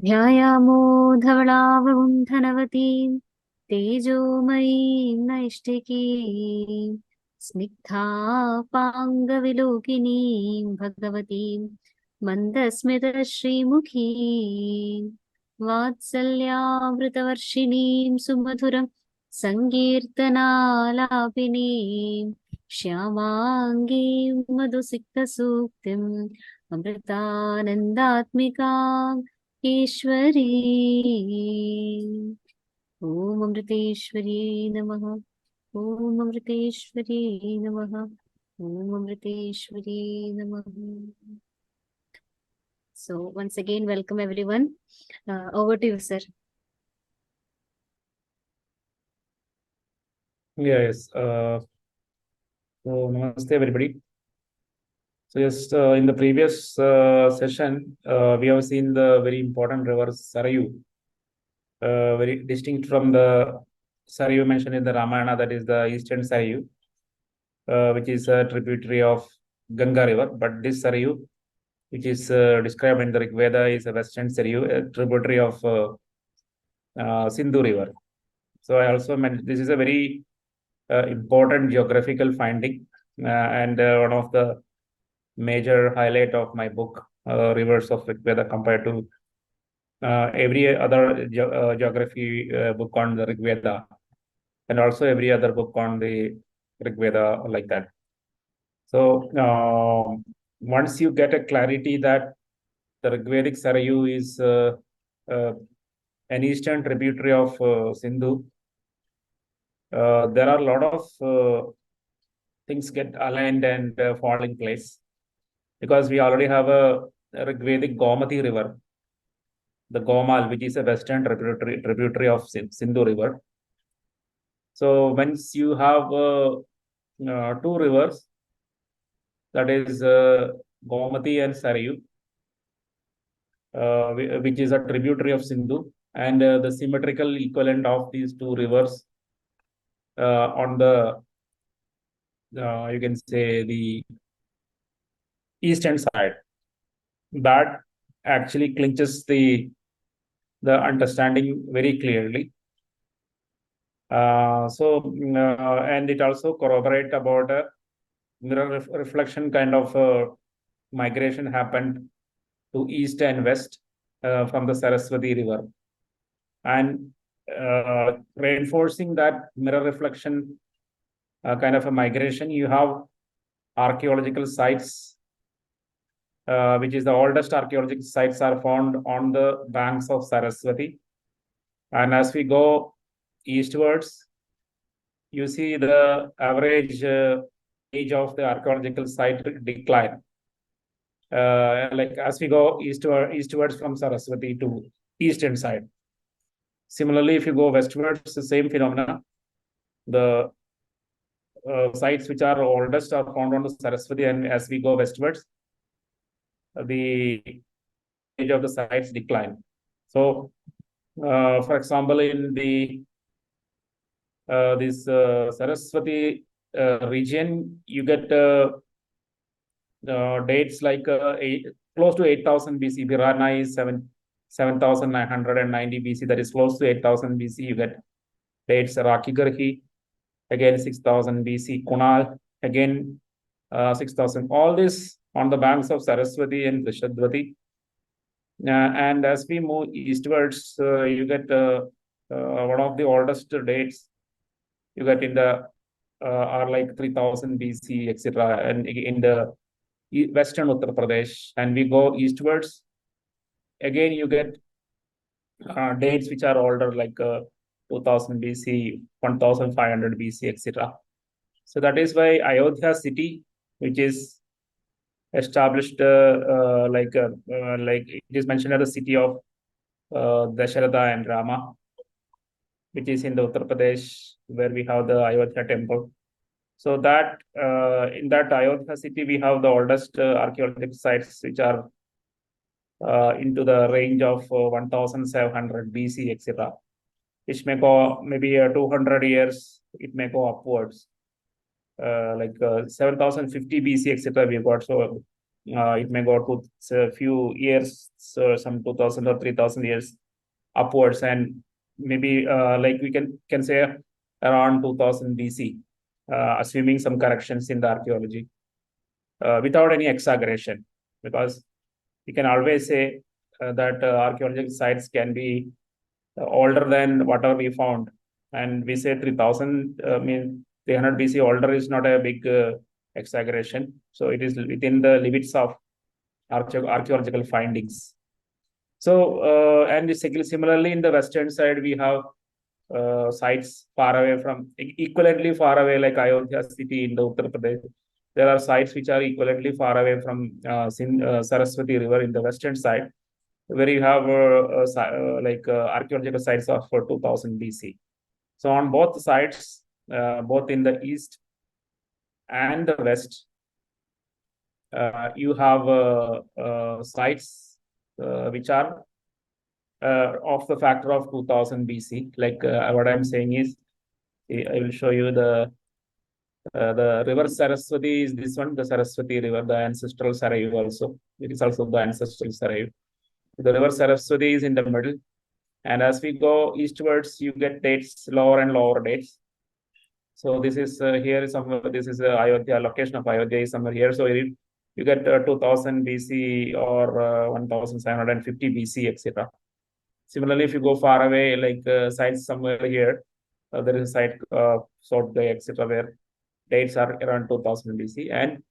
ध्यायामो धवलावहुं धनवतीं तेजोमयीं नैष्टिकीं स्निग्धापाङ्गविलोकिनीं भगवतीं मन्दस्मितश्रीमुखीं वात्सल्यामृतवर्षिणीं सुमधुरं सङ्कीर्तनालापिनीं श्यामाङ्गीं मधुसिक्तसूक्तिम् अमृतानन्दात्मिकाम् ईश्वरी। ॐ अमृतेश्वरी नमः। ॐ अमृतेश्वरी नमः। ॐ अमृतेश्वरी नमः. So once again, welcome everyone. Over to you, sir. Yes. So namaste everybody. So just in the previous session, we have seen the very important river Sarayu, very distinct from the Sarayu mentioned in the Ramayana, that is the eastern Sarayu, which is a tributary of Ganga River. But this Sarayu, which is described in the Ṛgveda, is a western Sarayu, a tributary of Sindhu River. So I also mentioned this is a very important geographical finding and one of the major highlight of my book, Rivers of Ṛgveda, compared to every other geography book on the Ṛgveda, and also every other book on the Ṛgveda like that. So once you get a clarity that the Ṛgvedic Sarayu is an eastern tributary of Sindhu, there are a lot of things get aligned and fall in place, because we already have a Ṛgvedic Gomati River, the Gomal, which is a western tributary of Sindhu River. So once you have two rivers, that is Gomati and Sarayu, which is a tributary of Sindhu, and the symmetrical equivalent of these two rivers on the, you can say, the eastern side, that actually clinches the understanding very clearly. And it also corroborate about a mirror reflection kind of migration happened to east and west from the Saraswati River, and reinforcing that mirror reflection kind of a migration, you have archaeological sites, which is the oldest archaeological sites are found on the banks of Saraswati. And as we go eastwards, you see the average age of the archaeological site decline. Like as we go eastwards from Saraswati to eastern side. Similarly, if you go westwards, the same phenomena. The sites which are oldest are found on the Saraswati, and as we go westwards, the age of the sites decline. So, for example, in the this Saraswati region, you get dates like close to 8,000 BC. Virana is 7,990 BC. That is close to 8,000 BC. You get dates Rakigarhi, again 6,000 BC. Kunal, again 6,000. All this on the banks of Saraswati and Vrishadvati. And as we move eastwards, you get one of the oldest dates you get in the are like 3,000 BC, etc. And in the western Uttar Pradesh, and we go eastwards, again you get dates which are older, like 2000 BC, 1500 BC, etc. So that is why Ayodhya city, which is established like it is mentioned as the city of Dasharatha and Rama, which is in the Uttar Pradesh, where we have the Ayodhya temple. So that in that Ayodhya city, we have the oldest archaeological sites, which are into the range of 1700 BC, etc., which may go maybe 200 years, it may go upwards, like 7050 BC, etc. We've got. So It may go to a few years, so some 2000 or 3000 years upwards, and maybe like we can say around 2000 BC, assuming some corrections in the archaeology, without any exaggeration, because you can always say that archaeological sites can be older than whatever we found, and we say 3000 mean 300 BC older is not a big exaggeration. So it is within the limits of archaeological findings. So, and similarly, in the western side, we have sites far away from, equivalently far away, like Ayodhya city in the Uttar Pradesh. There are sites which are equivalently far away from Saraswati River in the western side, where you have archaeological sites of 2000 BC. So on both sides, both in the east and the west, you have sites which are of the factor of 2000 BC. Like what I'm saying is, I will show you the river Saraswati is this one, the Saraswati River, the ancestral Sarayu also. It is also the ancestral Sarayu. The river Saraswati is in the middle. And as we go eastwards, you get dates, lower and lower dates. So this is here somewhere, this is Ayodhya, location of Ayodhya is somewhere here. So you get 2000 BC or 1750 BC, etc. Similarly, if you go far away, like sites somewhere here, there is a site Sort Gaya, etc., where dates are around 2000 BC. And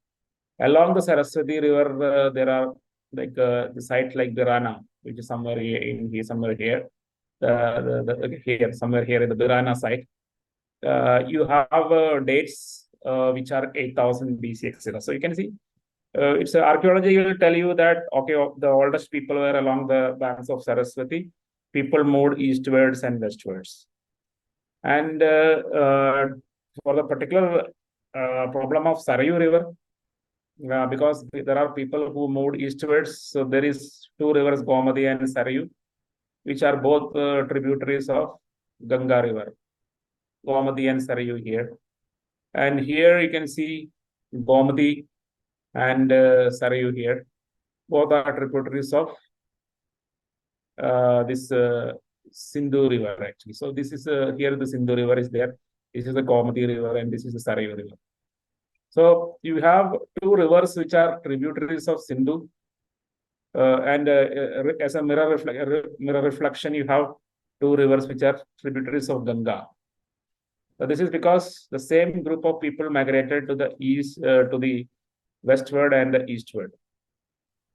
along the Saraswati River, there are like the site like Birana, which is somewhere here, somewhere here, here, somewhere here in the Birana site. You have dates which are 8000 BC, etc. So you can see it's archaeology will tell you that, okay, the oldest people were along the banks of Saraswati. People moved eastwards and westwards. And for the particular problem of Sarayu River, because there are people who moved eastwards, so there is two rivers, Gomadi and Sarayu, which are both tributaries of Ganga River. Gomadi and Sarayu here. And here you can see Gomadi and Sarayu here. Both are tributaries of this Sindhu River, actually. So this is here the Sindhu River is there. This is the Gomadi River and this is the Sarayu River. So you have two rivers which are tributaries of Sindhu. And as a mirror reflection, you have two rivers which are tributaries of Ganga. So this is because the same group of people migrated to the east, to the westward and the eastward.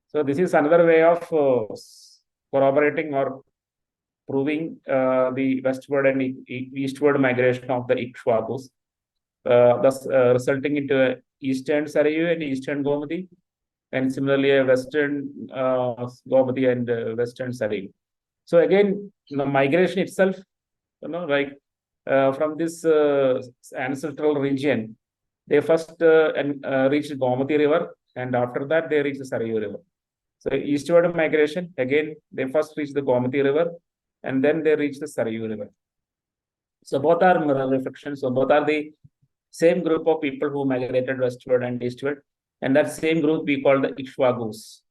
So this is another way of corroborating or proving the westward and eastward migration of the Ikshwakus, thus resulting into eastern Sarayu and eastern Gomadi, and similarly a western Gomadi and western Sarayu. So again, the migration itself, like from this ancestral region, they first reached Gomati River, and after that they reached the Sarayu River. So eastward migration, again, they first reached the Gomati River, and then they reached the Sarayu River. So both are mirror reflections. So both are the same group of people who migrated westward and eastward, and that same group we call the Ikshwakus.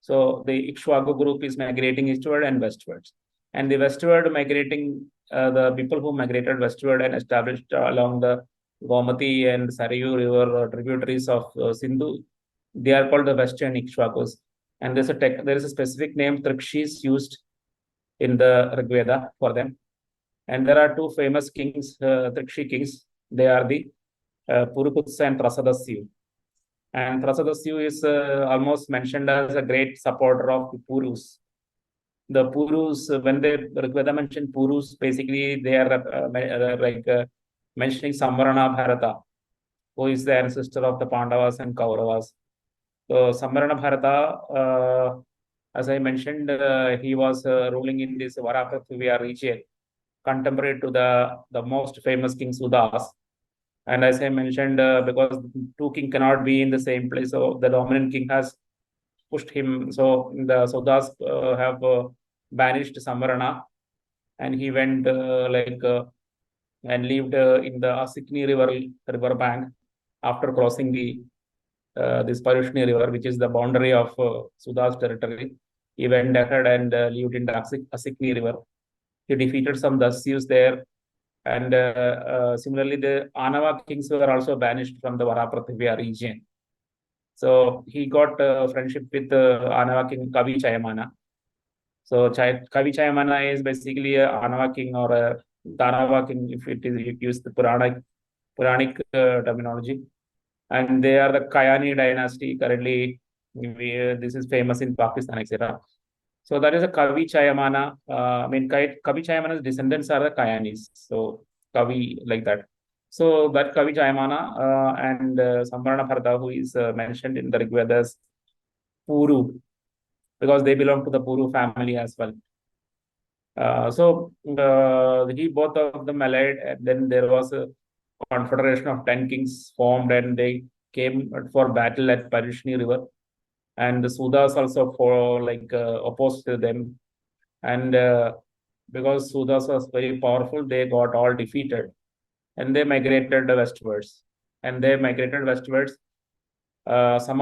So the Ikshwaku group is migrating eastward and westwards, and the westward migrating, the people who migrated westward and established along the Gomati and Sarayu River tributaries of Sindhu, they are called the Western Ikshwakus. And there is a specific name, Trikshis, used in the Ṛgveda for them. And there are two famous kings, Trikshi kings. They are the Purukutsa and Trasadasyu. And Trasadasyu is almost mentioned as a great supporter of the Purus. The Purus, when they Ṛgveda mentioned Purus, basically they are mentioning Samvarana Bharata, who is the ancestor of the Pandavas and Kauravas. So Samvarana Bharata, as I mentioned, he was ruling in this Varapathuvia region, contemporary to the most famous king Sudas. And as I mentioned, because two king cannot be in the same place, so the dominant king has pushed him. So the Sudas have banished Samvarana, and he went and lived in the Asikni river bank after crossing the this Parushni River, which is the boundary of Sudha's territory. He went ahead and lived in the Asikni River. He defeated some Dasyus there. And similarly, the Anava kings were also banished from the Varaprithvya region. So he got friendship with Anava king Kavi Chayamana. So Kavi Chayamana is basically a Anava king or a Danava king, if it is used the Puranic terminology. And they are the Kayani dynasty. Currently, this is famous in Pakistan, etc. So that is a Kavi Chayamana. Kavi Chayamana's descendants are the Kayanis. So Kavi like that. So that Kavi Chayamana and Samvarna Bharata, who is mentioned in the Ṛgvedas, Puru, because they belong to the Puru family as well. He both of them allied, and then there was a confederation of 10 kings formed, and they came for battle at Parushni River. And the Sudhas also opposed to them. And because Sudhas was very powerful, they got all defeated, and they migrated westwards. Some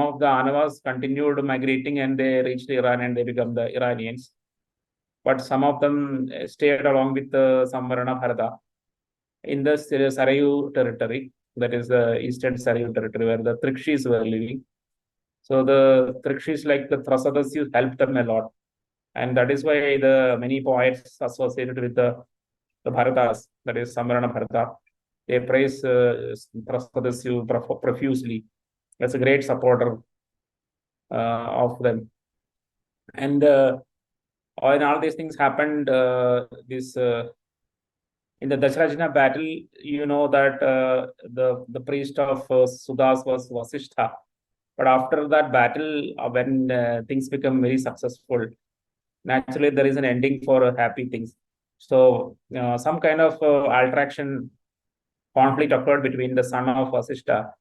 of the Anavas continued migrating, and they reached Iran, and they become the Iranians. But some of them stayed along with Samvarna Bharata in the Sarayu territory, that is the eastern Sarayu territory, where the Trikshis were living. So the Trikshis, like the Trasadasyu, helped them a lot. And that is why the many poets associated with the Bharatas, that is Samvarna Bharata, they praise Trasadasyu profusely. That's a great supporter of them. And when all these things happened, in the Dasharajana battle, you know that the priest of Sudhas was Vasishtha. But after that battle, when things become very successful, naturally there is an ending for happy things. So some kind of alteraction, conflict occurred between the son of Vasishtha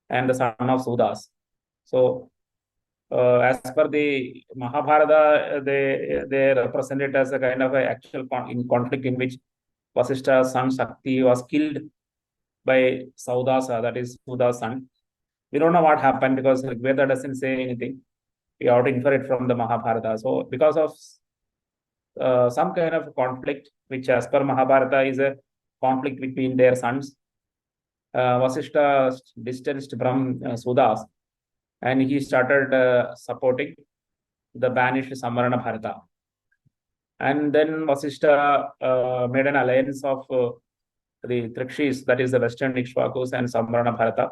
and the son of Sudhas. So as per the Mahabharata, they represent it as a kind of a actual conflict in which Vasishtha's son Shakti was killed by Saudasa, that is Sudha's son. We don't know what happened because Ṛgveda doesn't say anything. We have to infer it from the Mahabharata. So because of some kind of conflict, which as per Mahabharata is a conflict between their sons, Vasishtha distanced from Sudhas, and he started supporting the banished Samvarna Bharata. And then Vasishtha made an alliance of the Trikshis, that is the Western Ikshvakus, and Samvarna Bharata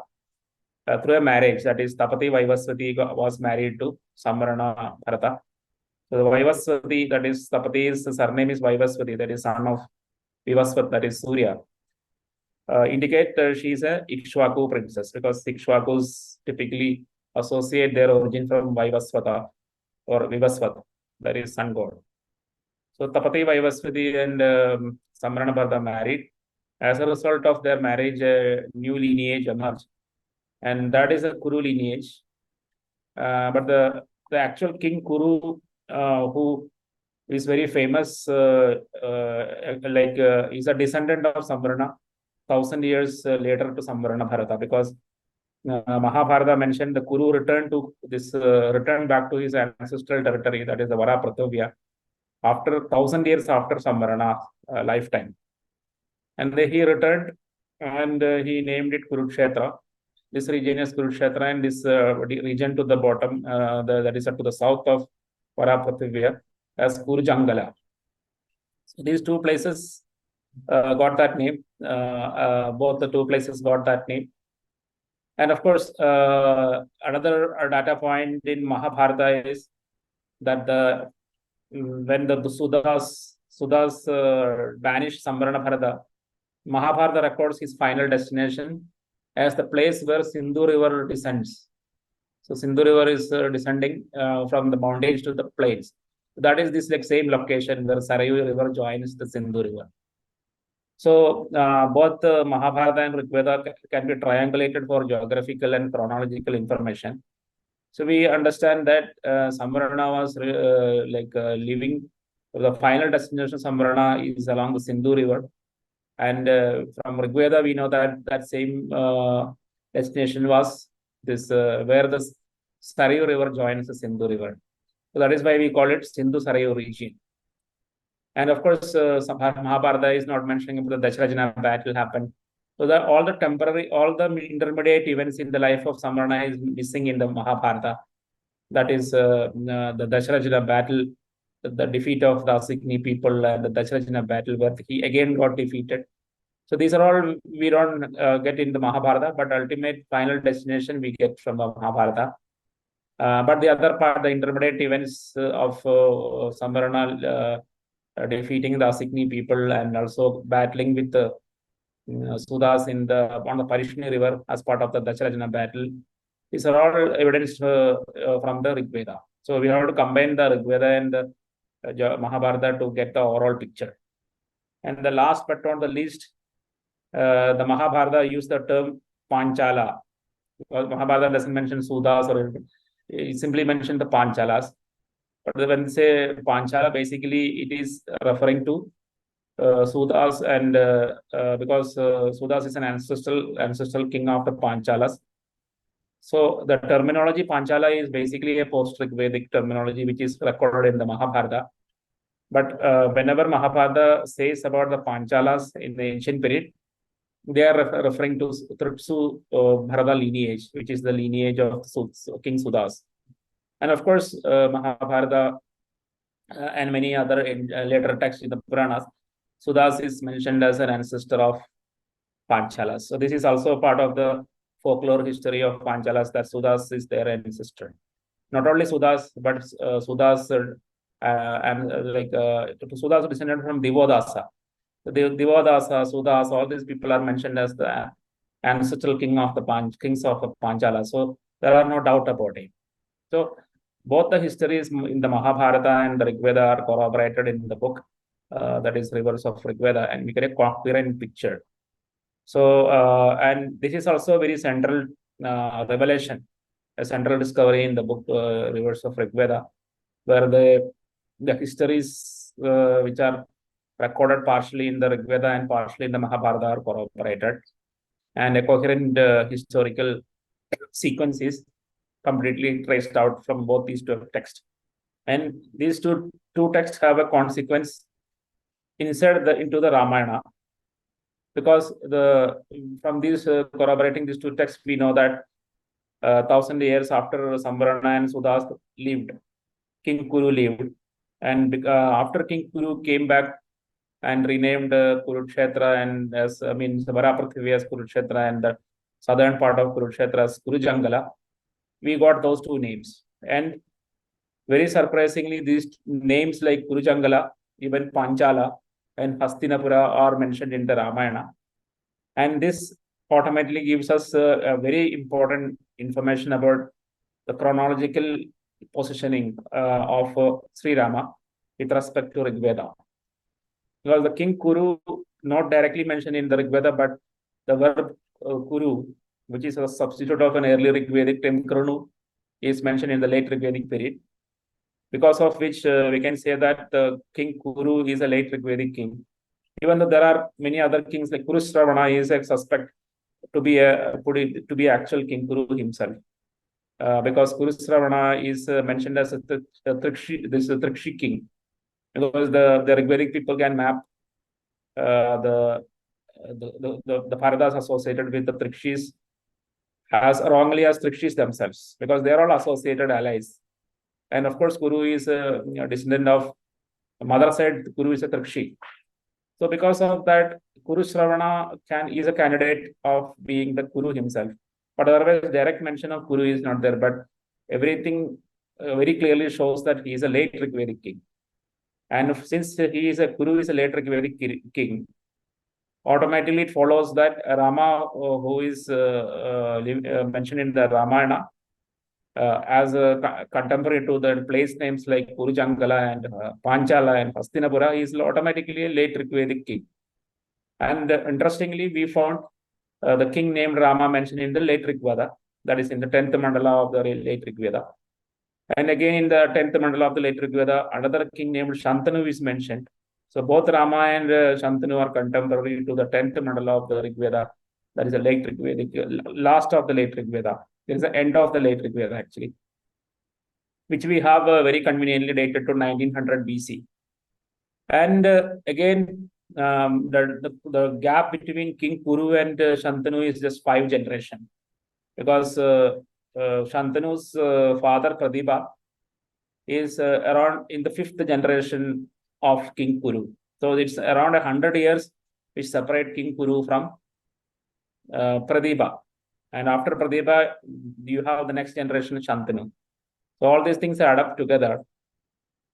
through a marriage. That is, Tapati Vaivasvati was married to Samvarna Bharata. So the Vaivasvati, that is Tapati's surname is Vaivasvati, that is son of Vivasvat, that is Surya. Indicate she is a Ikshvaku princess, because Ikshvakus typically associate their origin from Vaivasvata or Vivasvat, that is sun god. So Tapati Vaivasvati and Samvarna Bharata married. As a result of their marriage, a new lineage emerged, and that is a Kuru lineage. But the actual king Kuru, who is very famous, is a descendant of Samvarna, 1,000 years later to Samvarna Bharata, because Mahabharata mentioned the Kuru returned back to his ancestral territory, that is the Varaprithvya, after 1,000 years after Samvarna lifetime. And then he returned, and he named it Kurukshetra. This region is Kurukshetra, and this region to the bottom, that is to the south of Varaprithvya, as Kurujangala. So these two places got that name. Both the two places got that name. And of course, another data point in Mahabharata is that when the Sudhas banished Samvarna Bharata, Mahabharata records his final destination as the place where Sindhu River descends. So Sindhu River is descending from the mountains to the plains. That is this same location where Sarayu River joins the Sindhu River. So both Mahabharata and Ṛgveda can be triangulated for geographical and chronological information. So we understand that Samvarna was living. The final destination of Samvarna is along the Sindhu River. And from Ṛgveda, we know that same destination was this where the Sarayu River joins the Sindhu River. So that is why we call it Sindhu Sarayu region. And of course, Mahabharata is not mentioning about the Dasharajana battle happened. So that all the intermediate events in the life of Samvarna is missing in the Mahabharata. That is the Dasharajana battle, the defeat of the Asikni people, and the Dasharajana battle where he again got defeated. So these are all we don't get in the Mahabharata, but ultimate final destination we get from the Mahabharata. But the other part, the intermediate events of Samvarna defeating the Asikni people and also battling with the Sudas on the Parishni River as part of the Dasharajana battle. These are all evidence from the Ṛgveda. So we have to combine the Ṛgveda and the Mahabharata to get the overall picture. And the last but not the least, the Mahabharata used the term Panchala. Because Mahabharata doesn't mention Sudas or anything. It simply mentioned the Panchalas. But when they say Panchala, basically it is referring to Sudas, and because Sudas is an ancestral king of the Panchalas. So the terminology Panchala is basically a post-Ṛgvedic terminology which is recorded in the Mahabharata. But whenever Mahabharata says about the Panchalas in the ancient period, they are referring to Tripsu Bharata lineage, which is the lineage of King Sudas. And of course, Mahabharata and many other later texts in the Puranas, Sudas is mentioned as an ancestor of Panchalas. So this is also part of the folklore history of Panchalas, that Sudas is their ancestor. Not only Sudas, but Sudas Sudas descended from Divodasa. Divodasa, Sudas, all these people are mentioned as the ancestral kings of the Panchala. So there are no doubt about it. So both the histories in the Mahabharata and the Ṛgveda are corroborated in the book, that is Rivers of Ṛgveda, and we get a coherent picture. So, and this is also a very central revelation, a central discovery in the book Rivers of Ṛgveda, where the histories which are recorded partially in the Ṛgveda and partially in the Mahabharata are corroborated, and a coherent historical sequence is completely traced out from both these two texts. And these two texts have a consequence into the Ramayana, because from these corroborating these two texts, we know that 1,000 years after Samvarna and Sudas lived, King Kuru lived, and after King Kuru came back and renamed Kurukshetra, and Sabara Prithvi as Kurukshetra and the southern part of Kurukshetra as Kurujangala, we got those two names. And very surprisingly, these names like Kurujangala, even Panchala and Hastinapura are mentioned in the Ramayana. And this automatically gives us a very important information about the chronological positioning of Sri Rama with respect to Ṛgveda. Because the King Kuru, not directly mentioned in the Ṛgveda, but the verb Kuru, which is a substitute of an early Ṛgvedic term Krunu, is mentioned in the late Ṛgvedic period, because of which we can say that King Kuru is a late Ṛgvedic king. Even though there are many other kings, like Kurusravana is a suspect to be actual King Kuru himself, because Kurusravana is mentioned as a Trikshi king, because the Ṛgvedic people can map the Paradas associated with the Trikshis as wrongly as Trikshis themselves, because they are all associated allies. And of course, Kuru is a descendant of mother side. Kuru is a Trikshi. So because of that, Kurusravana is a candidate of being the Kuru himself. But otherwise, direct mention of Kuru is not there. But everything very clearly shows that he is a late Ṛgvedic king. And since Kuru is a late Ṛgvedic king, automatically it follows that Rama, who is mentioned in the Ramayana as a contemporary to the place names like Kurujangala and Panchala and Hastinapura, is automatically a late Ṛgvedic king. And interestingly, we found the king named Rama mentioned in the late Ṛgveda, that is in the 10th mandala of the late Ṛgveda. And again, in the 10th mandala of the late Ṛgveda, another king named Shantanu is mentioned. So both Rama and Shantanu are contemporary to the 10th mandala of the Ṛgveda, that is the late Ṛgvedic, last of the late Ṛgveda. There is the end of the late Ṛgveda actually, which we have very conveniently dated to 1900 BC. And again, the gap between King Kuru and Shantanu is just 5 generations, because Shantanu's father Pradibha is around in the 5th generation of King Kuru. So it's around 100 years which separate King Kuru from Pradibha. And after Pradibha, you have the next generation Shantanu. So all these things add up together.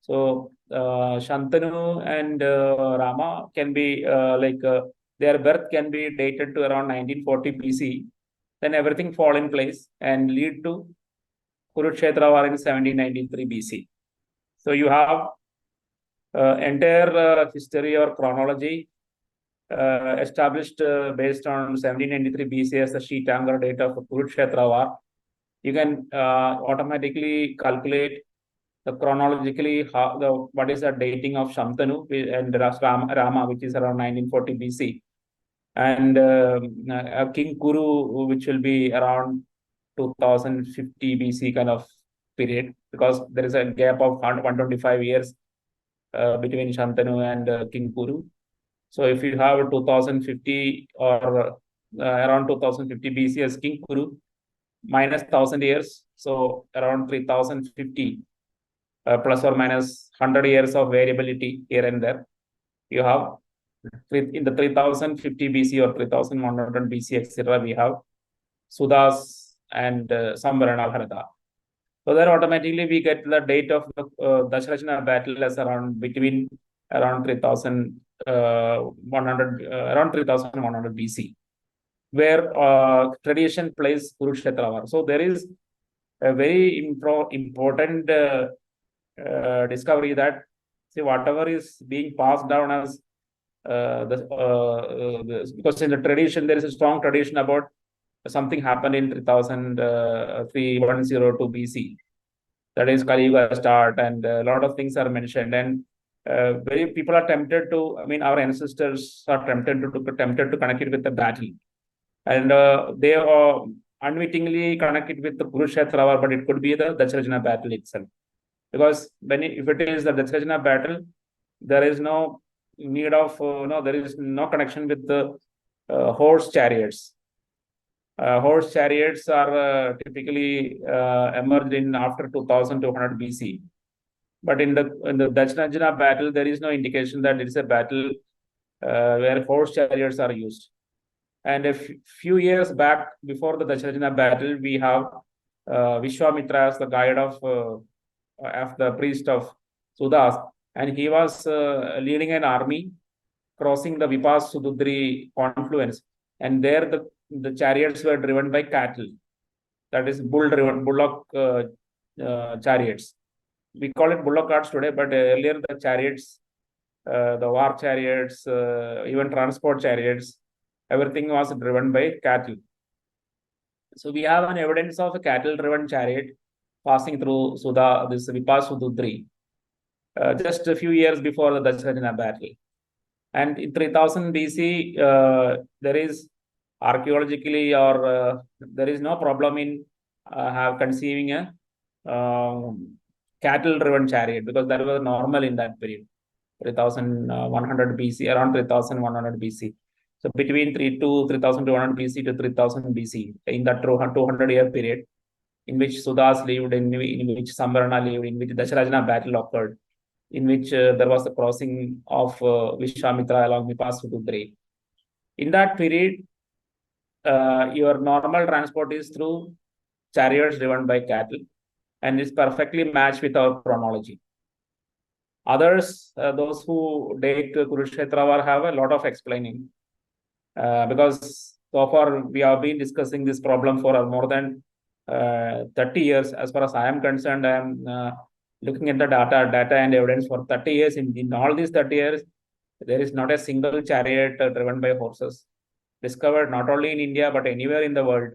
So Shantanu and Rama can be their birth can be dated to around 1940 BC. Then everything fall in place and lead to Kurukshetra war in 1793 BC. So you have entire history or chronology established based on 1793 BC as the sheet anchor date of Kurukshetra war. You can automatically calculate the chronologically what is the dating of Shantanu and Rama, which is around 1940 BC, and King Kuru, which will be around 2050 BC kind of period, because there is a gap of 125 years between Shantanu and King Kuru. So if you have 2050 or around 2050 BC as King Kuru, minus 1000 years, so around 3050, plus or minus 100 years of variability here and there. You have in the 3050 BC or 3100 BC, etc. We have Sudas and Samvarana Bharata. So then automatically we get the date of the Dasharajana battle as around between around 3100 BC, where tradition plays Kurukshetra war. So there is a very important discovery that, see, whatever is being passed down as because in the tradition there is a strong tradition about something happened in 3102 BC. That is Kali Yuga start, and a lot of things are mentioned, and very people are tempted to. I mean, our ancestors are tempted to connect it with the battle, and they are unwittingly connect it with the Kurukshetra war, but it could be the Dasharajana battle itself. Because if it is the Dasharajana battle, there is no need of there is no connection with the horse chariots. Horse chariots are typically emerged in after 2200 BC. But in the Dasharajana battle, there is no indication that it is a battle where horse chariots are used. And a few years back, before the Dasharajana battle, we have Vishwamitra as the guide of the priest of Sudas, and he was leading an army crossing the Vipas Sududri confluence, and there the chariots were driven by cattle, that is bullock chariots. We call it bullock carts today, but earlier the chariots, the war chariots, even transport chariots, everything was driven by cattle. So we have an evidence of a cattle-driven chariot passing through this Vipas Sududri just a few years before the Dasharajana battle. And in 3000 BC, there is archaeologically or there is no problem in conceiving a cattle-driven chariot, because that was normal in that period, 3100 BC, around 3100 BC. So between 3200 BC to 3000 BC, in that 200-year period, in which Sudas lived, in which Samvarana lived, in which Dasharajana battle occurred, in which there was the crossing of Vishwamitra along Vipas Sududri. In that period, your normal transport is through chariots driven by cattle, and is perfectly matched with our chronology. Others, those who date Kurukshetra war, have a lot of explaining, because so far we have been discussing this problem for more than 30 years. As far as I am concerned, I am looking at the data and evidence for 30 years. In all these 30 years, there is not a single chariot driven by horses discovered, not only in India, but anywhere in the world.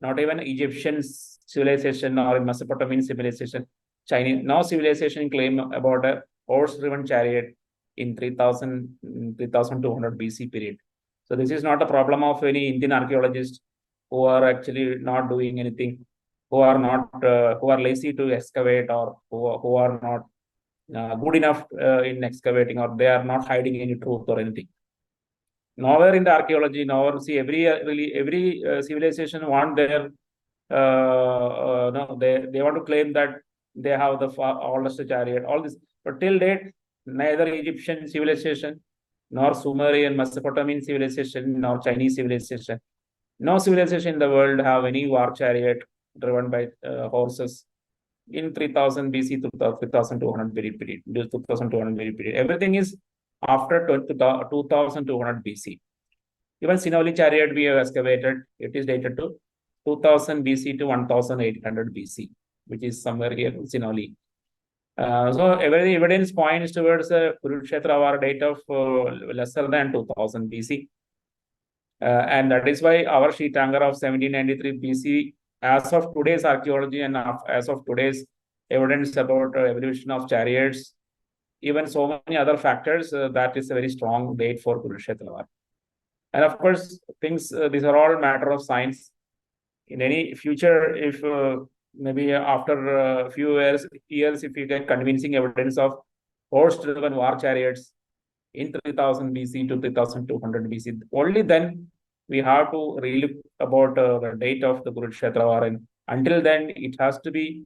Not even Egyptian civilization or Mesopotamian civilization, Chinese, no civilization claim about a horse-driven chariot in 3200 BC period. So this is not a problem of any Indian archaeologist who are actually not doing anything, who are not who are lazy to excavate, or who are not good enough in excavating, or they are not hiding any truth or anything. Nowhere in the archaeology, nowhere see every civilization want their no, they want to claim that they have the oldest chariot, all this, but till date neither Egyptian civilization nor Sumerian Mesopotamian civilization nor Chinese civilization, no civilization in the world have any war chariot driven by horses in 3000 BC to 3200 period, 2200 period. Everything is after 2200 BC. Even Sinoli chariot we have excavated, it is dated to 2000 BC to 1800 BC, which is somewhere here in Sinoli. So every evidence points towards a Kurukshetra war date of lesser than 2000 BC. And that is why our sheet anchor of 1793 BC, as of today's archaeology and as of today's evidence about evolution of chariots, even so many other factors, that is a very strong date for Kurukshetra war. And of course, things, these are all matter of science. In any future, if maybe after a few years, if you get convincing evidence of horse-driven war chariots in 3000 BC to 3200 BC, only then we have to relook about the date of the Kurukshetra war. And until then, it has to be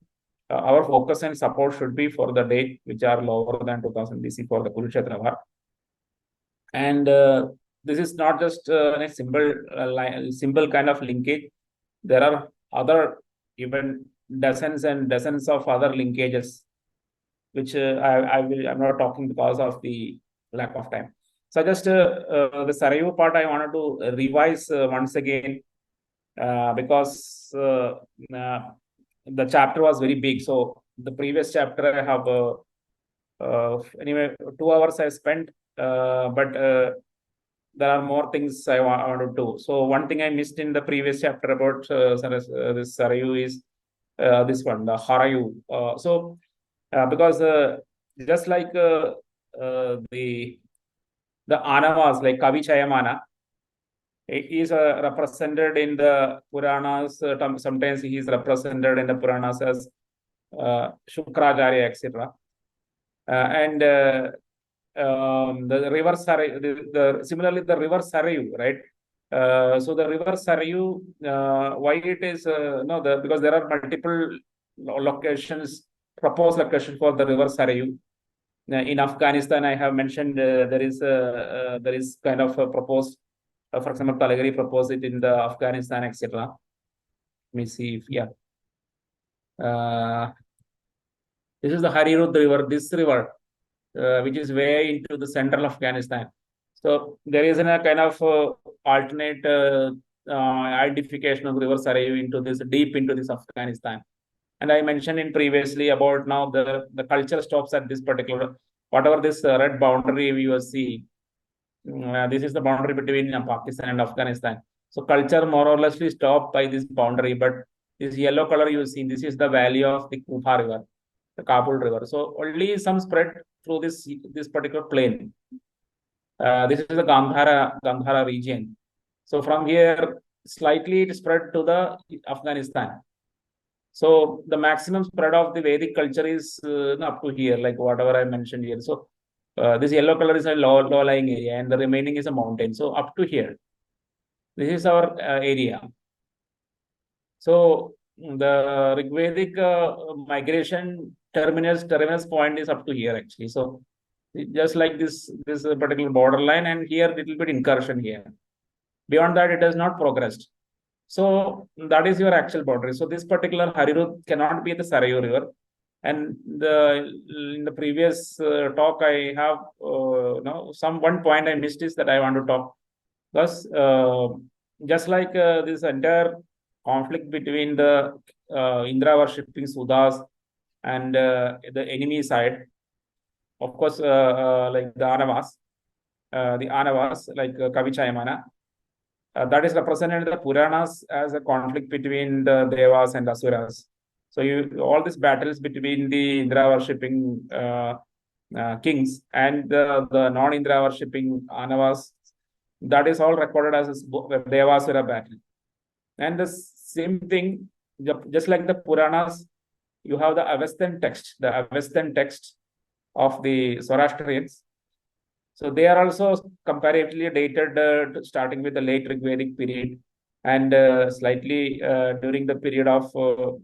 our focus and support should be for the date which are lower than 2000 BC for the Kurukshetra war. And this is not just a simple kind of linkage. There are other even dozens and dozens of other linkages, which I'm not talking because of the lack of time. So just the Sarajevo part I wanted to revise once again because the chapter was very big. So the previous chapter I have anyway 2 hours I spent, but there are more things I want to do. So one thing I missed in the previous chapter about this Sarayu is this one, the Harayu. Because just like the Anavas, like Kavi Chayamana, he is represented in the Puranas. Sometimes he is represented in the Puranas as Shukracharya, etc. And the river Sarayu, similarly the river Sarayu, right? So the river Sarayu, why it is because there are multiple locations, proposed location for the river Sarayu. In Afghanistan, I have mentioned there is kind of a proposed, for example, Talagiri proposed it in the Afghanistan, etc. Let me see if this is the Harirud River. This river, which is way into the central Afghanistan. So there is a kind of alternate identification of river Sarayu into this deep into this Afghanistan. And I mentioned in previously about now the culture stops at this particular, whatever this red boundary we will see. This is the boundary between Pakistan and Afghanistan. So culture more or less stopped by this boundary, but this yellow color you see, this is the valley of the Kuha River, the Kabul River. So only some spread through this particular plain. This is the Gandhara region. So from here, slightly it spread to the Afghanistan. So the maximum spread of the Vedic culture is up to here, like whatever I mentioned here. So this yellow color is a low-lying area, and the remaining is a mountain. So up to here, this is our area. So the Ṛgvedic migration terminus point is up to here actually. So just like this particular borderline, and here little bit incursion here. Beyond that, it has not progressed. So that is your actual boundary. So this particular Harirud cannot be the Sarayu River. And in the previous talk, I have one point I missed is that I want to talk. Thus, just like this entire conflict between the Indra worshipping Sudhas and the enemy side, of course, like the Anavas, like Kavi Chayamana, that is represented in the Puranas as a conflict between the Devas and Asuras. So all these battles between the Indra worshipping kings and the non-Indra worshipping Anavas, that is all recorded as a Devasura battle. And the same thing, just like the Puranas, you have the Avestan text of the Zoroastrians. So they are also comparatively dated starting with the late Ṛgvedic period and slightly during the period of,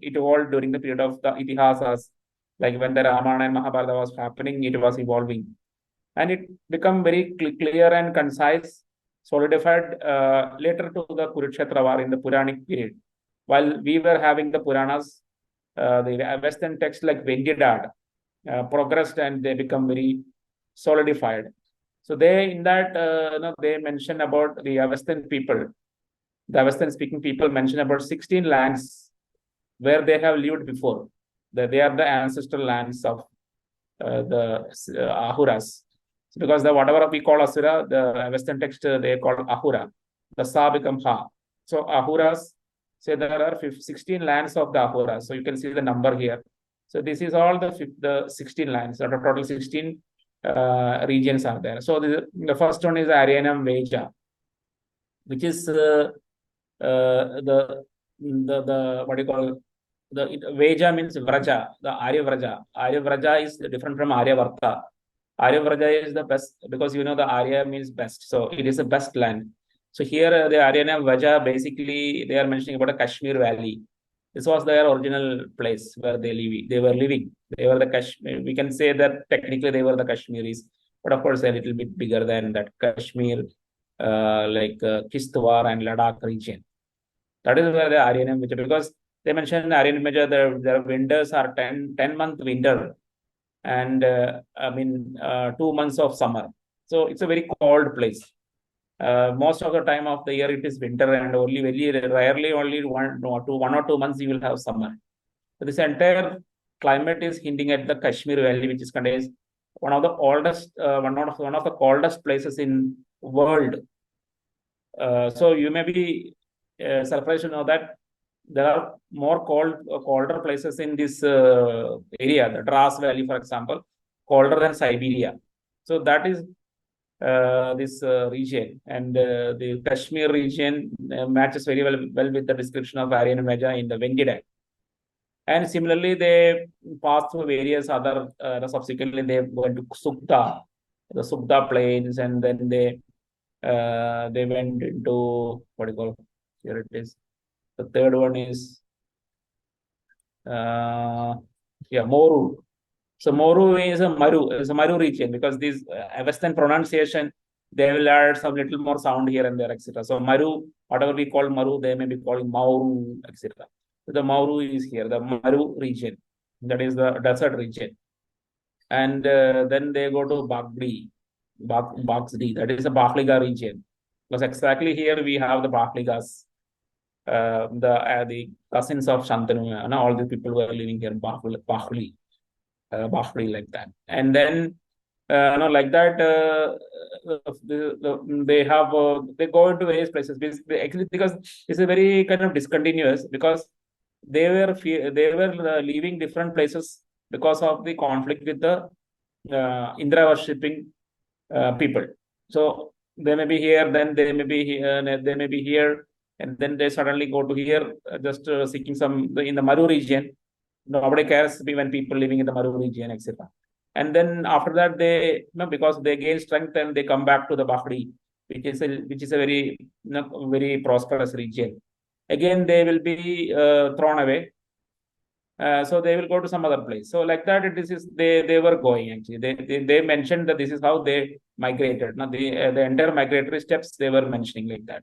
it evolved during the period of the Itihasas, like when the Ramayana and Mahabharata was happening, it was evolving. And it become very clear and concise, solidified later to the Kurukshetra war in the Puranic period. While we were having the Puranas, the Western texts like Vendiad progressed and they become very solidified. So they in that they mention about the Western people, the Western speaking people mention about 16 lands where they have lived before. They are the ancestral lands of the Ahuras. So because the whatever we call Asura, the Western text they call Ahura. The Sa become Ha. So Ahuras say there are 16 lands of the Ahuras. So you can see the number here. So this is all the 16 lands. So the total 16 regions are there. So the first one is Aryanam Veja, which is the what do you call the Veja means Vraja, the Arya Vraja. Arya Vraja is different from Arya Varta. Arya Vraja is the best because you know the Arya means best. So it is the best land. So here the Aryana Vraja basically they are mentioning about a Kashmir Valley. This was their original place where they were living. They were the Kashmir. We can say that technically they were the Kashmiris, but of course a little bit bigger than that Kashmir, like Kishtwar and Ladakh region. That is where the Aryan Major, because they mentioned Aryan Major, their winters are 10-month winter and 2 months of summer. So it's a very cold place. Most of the time of the year it is winter and only very rarely only 1 or 2 months you will have summer. So this entire climate is hinting at the Kashmir Valley, which is contains one of the oldest, one of the coldest places in world. So you may be surprised to know that there are more colder places in this area, the Dras Valley, for example, colder than Siberia. So that is this region, and the Kashmir region matches very well with the description of Aryan Veja in the Vendiad. And similarly, they passed through various other, subsequently they went to Sukta, the Sukta plains, and then they went into, what do you call, here it is. The third one is, Moru. So Moru is a Maru region because this Western pronunciation, they will add some little more sound here and there, etc. So Maru, whatever we call Maru, they may be calling Mauru, etc. So the Mauru is here, the Maru region, that is the desert region. And then they go to Bagsdi, that is the Bakhliga region. Because exactly here we have the Bakhligas, the cousins of Shantanu, and all the people who are living here, Bakhli, like that. And then, like that, they go into various places actually because it's a very kind of discontinuous because they were leaving different places because of the conflict with the Indra worshipping people. So they may be here, then they may be here, they may be here, and then they suddenly go to here, just seeking some in the Maru region. Nobody cares when people living in the Maru region, etc. And then after that, they because they gain strength and they come back to the Bakhdi, which is a very very prosperous region. Again, they will be thrown away. So they will go to some other place. So like that, they were going actually. They mentioned that this is how they migrated. Now the entire migratory steps they were mentioning like that.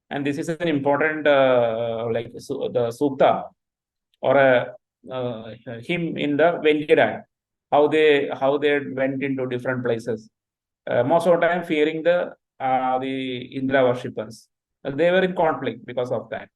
And this is an important the Sukta or a hymn in the Vendiad, how they went into different places. Most of the time fearing the Indra worshippers. They were in conflict because of that.